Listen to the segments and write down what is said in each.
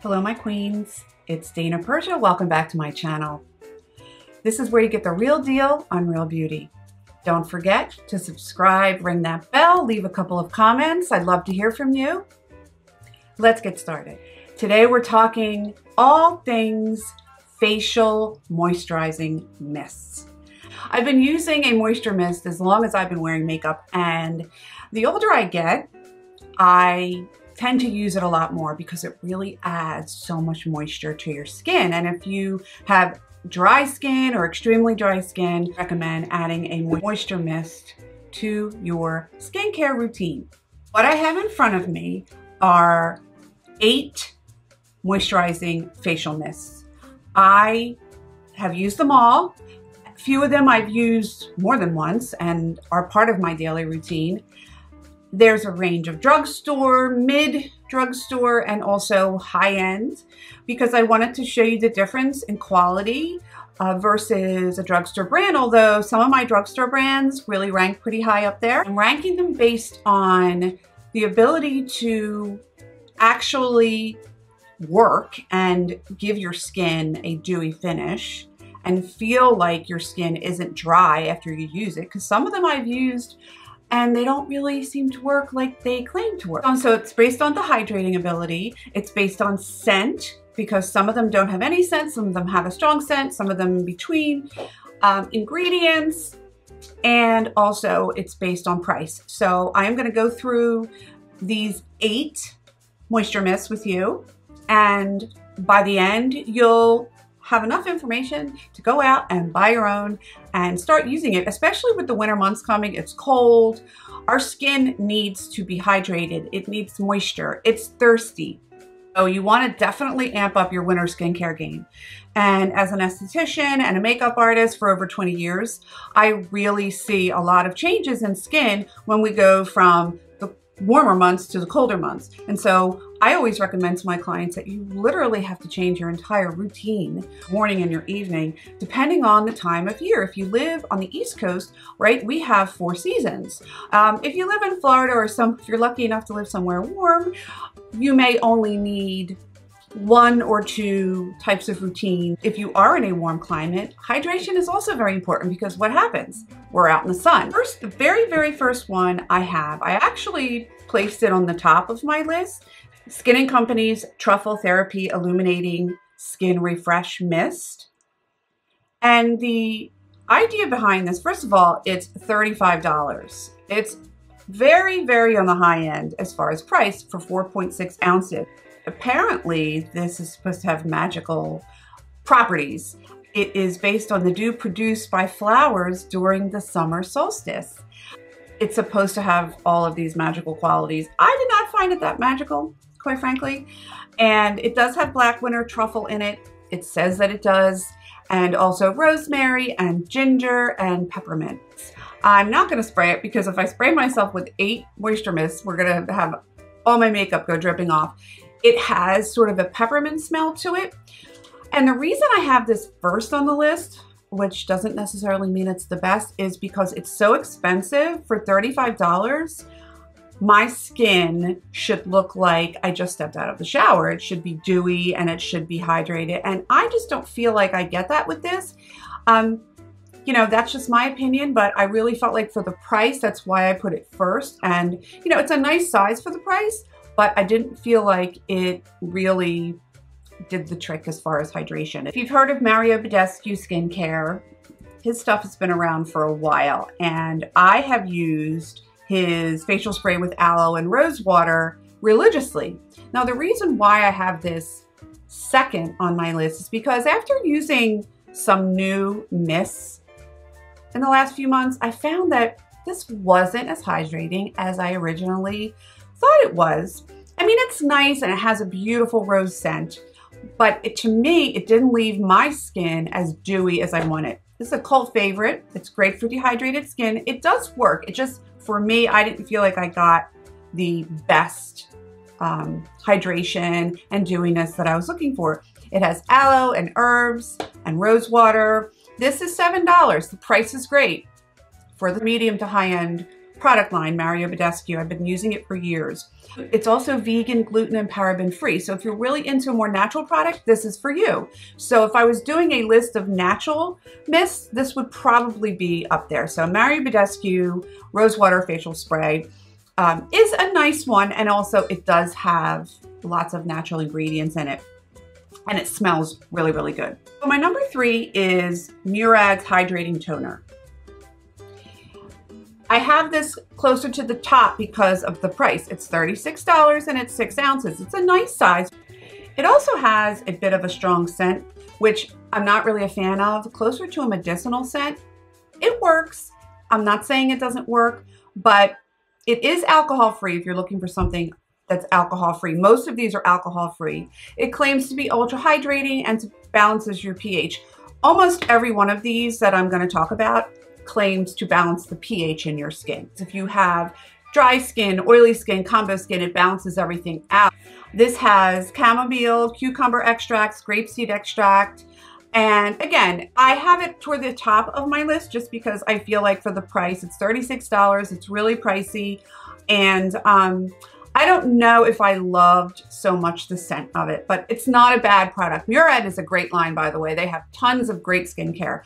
Hello my queens, it's Dana Persia. Welcome back to my channel. This is where you get the real deal on real beauty. Don't forget to subscribe, ring that bell, leave a couple of comments. I'd love to hear from you. Let's get started. Today we're talking all things facial moisturizing mists. I've been using a moisture mist as long as I've been wearing makeup, and the older I get, I tend to use it a lot more because it really adds so much moisture to your skin. And if you have dry skin or extremely dry skin, I recommend adding a moisture mist to your skincare routine. What I have in front of me are 8 moisturizing facial mists. I have used them all. A few of them I've used more than once and are part of my daily routine. There's a range of drugstore, mid-drugstore, and also high-end, because I wanted to show you the difference in quality versus a drugstore brand, although some of my drugstore brands really rank pretty high up there. I'm ranking them based on the ability to actually work and give your skin a dewy finish and feel like your skin isn't dry after you use it, because some of them I've used and they don't really seem to work like they claim to work. So it's based on the hydrating ability. It's based on scent, because some of them don't have any scent, some of them have a strong scent, some of them in between. Ingredients, and also it's based on price. So I am gonna go through these 8 moisture mists with you, and by the end, you'll have enough information to go out and buy your own and start using it, especially with the winter months coming. It's cold. Our skin needs to be hydrated. It needs moisture. It's thirsty. So you want to definitely amp up your winter skincare game. And as an esthetician and a makeup artist for over 20 years, I really see a lot of changes in skin when we go from the warmer months to the colder months. And so I always recommend to my clients that you literally have to change your entire routine, morning and your evening, depending on the time of year. If you live on the East Coast, right, we have 4 seasons. If you live in Florida, or if you're lucky enough to live somewhere warm, you may only need 1 or 2 types of routine. If you are in a warm climate, hydration is also very important, because what happens? We're out in the sun. First, the very first one I actually placed it on the top of my list. Skin & Company's Truffle Therapy Illuminating Skin Refresh Mist. And the idea behind this, first of all, it's $35. It's very on the high end as far as price for 4.6 ounces. Apparently, this is supposed to have magical properties. It is based on the dew produced by flowers during the summer solstice. It's supposed to have all of these magical qualities. I did not find it that magical, quite frankly. And it does have black winter truffle in it. It says that it does. And also rosemary and ginger and peppermint. I'm not gonna spray it, because if I spray myself with 8 moisture mists, we're gonna have all my makeup go dripping off. It has sort of a peppermint smell to it. And the reason I have this first on the list, which doesn't necessarily mean it's the best, is because it's so expensive. For $35, my skin should look like I just stepped out of the shower. It should be dewy and it should be hydrated. And I just don't feel like I get that with this. You know, that's just my opinion, but I really felt like for the price, that's why I put it first. And, you know, it's a nice size for the price, but I didn't feel like it really did the trick as far as hydration. If you've heard of Mario Badescu skincare, his stuff has been around for a while, and I have used his facial spray with aloe and rosewater religiously. Now, the reason why I have this second on my list is because after using some new mists in the last few months, I found that this wasn't as hydrating as I originally thought it was. I mean, it's nice and it has a beautiful rose scent, but to me, it didn't leave my skin as dewy as I wanted. This is a cult favorite. It's great for dehydrated skin. It does work. It just, for me, I didn't feel like I got the best hydration and dewiness that I was looking for. It has aloe and herbs and rosewater. This is $7. The price is great for the medium to high-end product line, Mario Badescu. I've been using it for years. It's also vegan, gluten, and paraben free. So if you're really into a more natural product, this is for you. So if I was doing a list of natural mists, this would probably be up there. So Mario Badescu Rosewater Facial Spray is a nice one. And also it does have lots of natural ingredients in it. And it smells really, really good. So my number 3 is Murad's Hydrating Toner. I have this closer to the top because of the price. It's $36 and it's 6 ounces. It's a nice size. It also has a bit of a strong scent, which I'm not really a fan of, closer to a medicinal scent. It works. I'm not saying it doesn't work, but it is alcohol-free if you're looking for something that's alcohol-free. Most of these are alcohol-free. It claims to be ultra hydrating and balances your pH. Almost every one of these that I'm going to talk about claims to balance the pH in your skin. If you have dry skin, oily skin, combo skin, it balances everything out. This has chamomile, cucumber extracts, grapeseed extract, and again, I have it toward the top of my list just because I feel like for the price, it's $36. It's really pricey, and I don't know if I loved so much the scent of it, but it's not a bad product. Murad is a great line, by the way. They have tons of great skincare.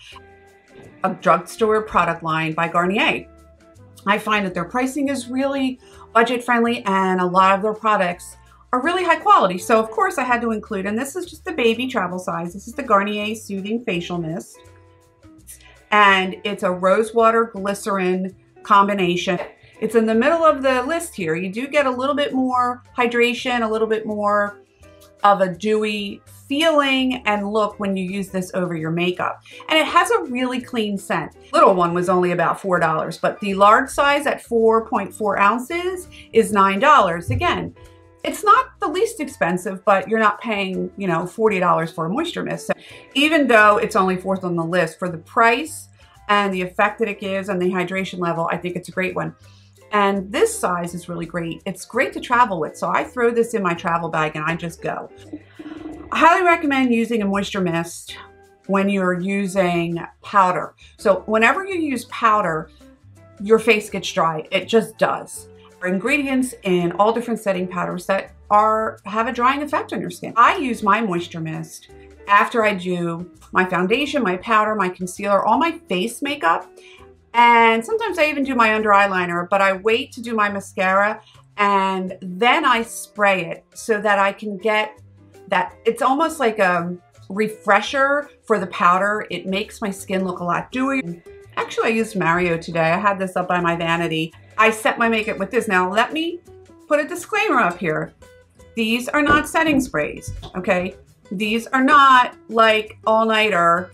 A drugstore product line by Garnier. I find that their pricing is really budget friendly and a lot of their products are really high quality. So of course I had to include, and this is just the baby travel size. This is the Garnier Soothing Facial Mist. And it's a rosewater glycerin combination. It's in the middle of the list here. You do get a little bit more hydration, a little bit more of a dewy feeling and look when you use this over your makeup. And it has a really clean scent. Little one was only about $4, but the large size at 4.4 ounces is $9. Again, it's not the least expensive, but you're not paying, you know, $40 for a moisture mist. So even though it's only 4th on the list, for the price and the effect that it gives and the hydration level, I think it's a great one. And this size is really great. It's great to travel with. So I throw this in my travel bag and I just go. I highly recommend using a moisture mist when you're using powder. So whenever you use powder, your face gets dry. It just does. There are ingredients in all different setting powders that have a drying effect on your skin. I use my moisture mist after I do my foundation, my powder, my concealer, all my face makeup. And sometimes I even do my under eyeliner, but I wait to do my mascara and then I spray it so that I can get that. It's almost like a refresher for the powder. It makes my skin look a lot dewy. Actually, I used Mario today. I had this up by my vanity. I set my makeup with this. Now, let me put a disclaimer up here. These are not setting sprays, okay? These are not like all-nighter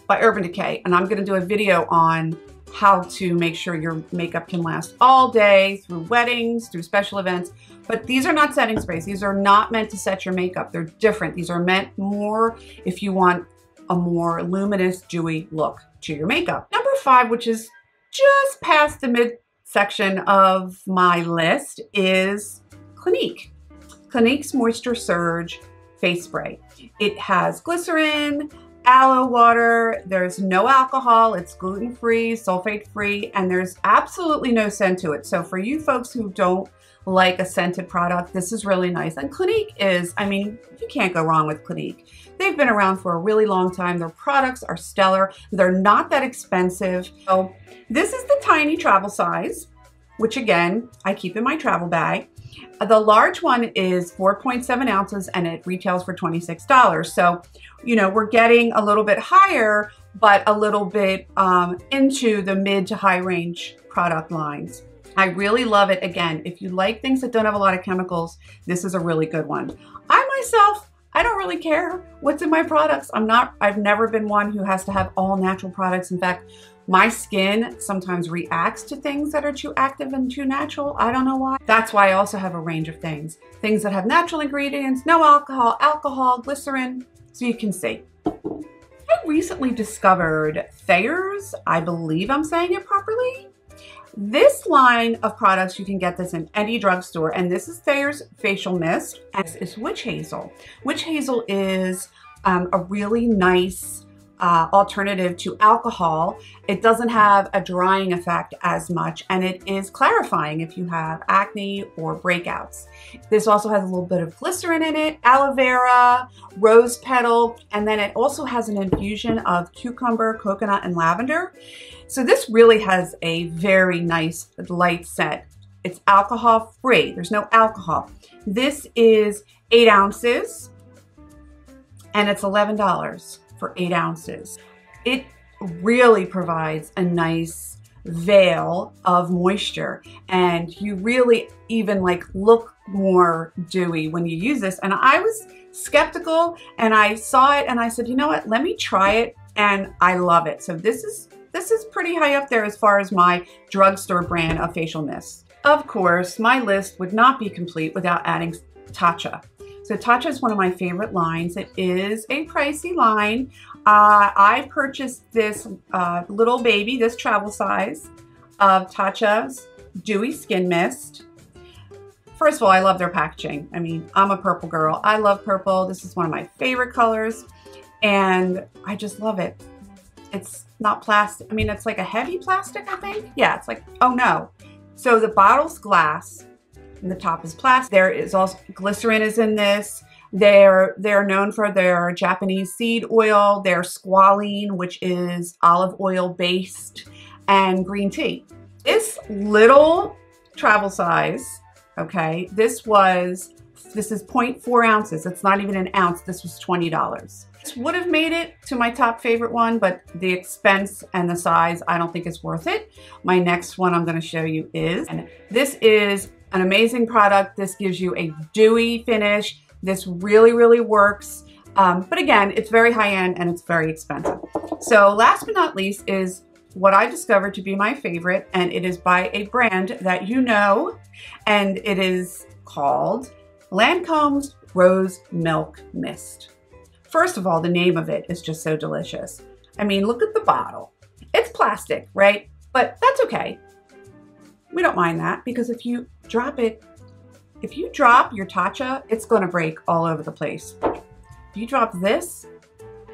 by Urban Decay, and I'm gonna do a video on how to make sure your makeup can last all day through weddings, through special events. But these are not setting sprays. These are not meant to set your makeup. They're different. These are meant more if you want a more luminous, dewy look to your makeup. Number 5, which is just past the midsection of my list, is Clinique. Clinique's Moisture Surge Face Spray. It has glycerin, aloe water, there's no alcohol, it's gluten-free, sulfate-free, and there's absolutely no scent to it. So for you folks who don't like a scented product, this is really nice. And Clinique is, I mean, you can't go wrong with Clinique. They've been around for a really long time. Their products are stellar. They're not that expensive. So this is the tiny travel size, which again, I keep in my travel bag. The large one is 4.7 ounces and it retails for $26. So, you know, we're getting a little bit higher, but a little bit into the mid to high range product lines. I really love it. Again, if you like things that don't have a lot of chemicals, this is a really good one. I myself, I don't really care what's in my products. I've never been one who has to have all natural products. In fact, my skin sometimes reacts to things that are too active and too natural. I don't know why. That's why I also have a range of things. Things that have natural ingredients, no alcohol, glycerin, so you can see. I recently discovered Thayer's, I believe I'm saying it properly. This line of products, you can get this in any drugstore, and this is Thayer's Facial Mist, and this is Witch Hazel. Witch Hazel is a really nice alternative to alcohol. It doesn't have a drying effect as much, and it is clarifying if you have acne or breakouts. This also has a little bit of glycerin in it, aloe vera, rose petal, and then it also has an infusion of cucumber, coconut, and lavender. So this really has a very nice light scent. It's alcohol free. There's no alcohol. This is 8 ounces and it's $11 for 8 ounces. It really provides a nice veil of moisture, and you really even like look more dewy when you use this. And I was skeptical, and I saw it and I said, you know what, let me try it, and I love it. So this is pretty high up there as far as my drugstore brand of facial mist. Of course, my list would not be complete without adding Tatcha. So Tatcha is one of my favorite lines. It is a pricey line. I purchased this little baby, this travel size of Tatcha's Dewy Skin Mist. First of all, I love their packaging. I mean, I'm a purple girl. I love purple. This is one of my favorite colors, and I just love it. It's not plastic. I mean, it's like a heavy plastic, I think. Yeah, it's like, oh no. So the bottle's glass, and the top is plastic. There is also glycerin is in this. They're known for their Japanese seed oil, their squalene, which is olive oil based, and green tea. This little travel size, okay, this is 0.4 ounces. It's not even an ounce. This was $20. This would have made it to my top favorite one, but the expense and the size, I don't think it's worth it. My next one I'm going to show you is, and this is an amazing product. This gives you a dewy finish. This really, really works. But again, it's very high end and it's very expensive. So last but not least is what I discovered to be my favorite, and it is by a brand that you know, and it is called Lancome's Rose Milk Mist. First of all, the name of it is just so delicious. I mean, look at the bottle. It's plastic, right? But that's okay. We don't mind that, because if you drop it, if you drop your Tatcha, it's going to break all over the place. If you drop this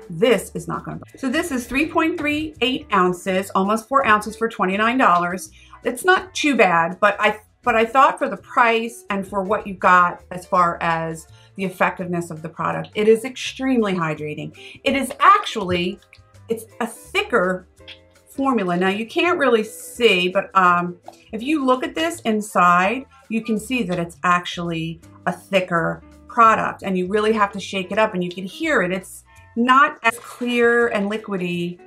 is not going to break. So this is 3.38 ounces, almost 4 ounces for $29. It's not too bad, but I thought for the price and for what you got as far as the effectiveness of the product, it is extremely hydrating. It is actually, it's a thicker formula. Now you can't really see, but if you look at this inside, you can see that it's actually a thicker product, and you really have to shake it up, and you can hear it. It's not as clear and liquidy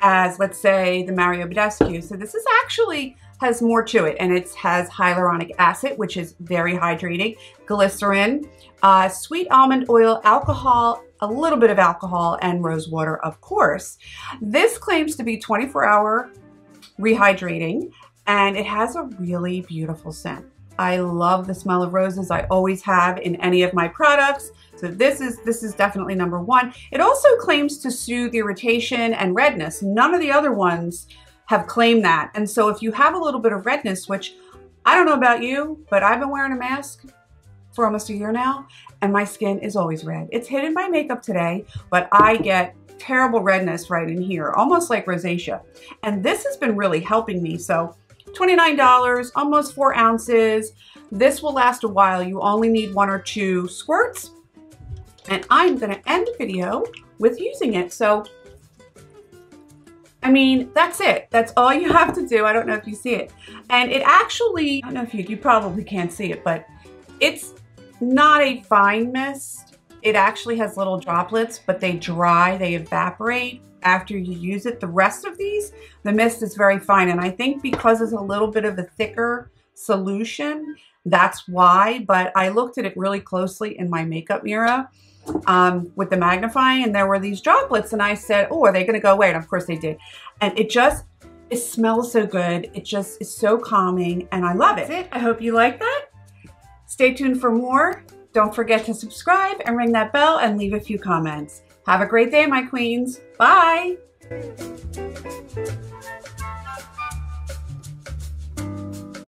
as, let's say, the Badescu. So this is actually has more to it, and it has hyaluronic acid, which is very hydrating, glycerin, sweet almond oil, alcohol, a little bit of alcohol, and rosewater, of course. This claims to be 24-hour rehydrating, and it has a really beautiful scent. I love the smell of roses. I always have in any of my products. So this is definitely number one. It also claims to soothe irritation and redness. None of the other ones have claimed that. And so if you have a little bit of redness, which I don't know about you, but I've been wearing a mask for almost a year now, and my skin is always red. It's hidden by makeup today, but I get terrible redness right in here, almost like rosacea. And this has been really helping me. So $29, almost 4 ounces. This will last a while. You only need 1 or 2 squirts. And I'm going to end the video with using it. So, I mean, that's it. That's all you have to do. I don't know if you see it. And it actually, I don't know if you probably can't see it, but it's not a fine mist. It actually has little droplets, but they dry, they evaporate after you use it. The rest of these, the mist is very fine. And I think because it's a little bit of a thicker solution, that's why. But I looked at it really closely in my makeup mirror with the magnifying, and there were these droplets, and I said, oh, are they going to go away? And of course they did. And it smells so good. It just is so calming, and I love it. That's it. I hope you like that. Stay tuned for more. Don't forget to subscribe and ring that bell and leave a few comments. Have a great day, my queens. Bye.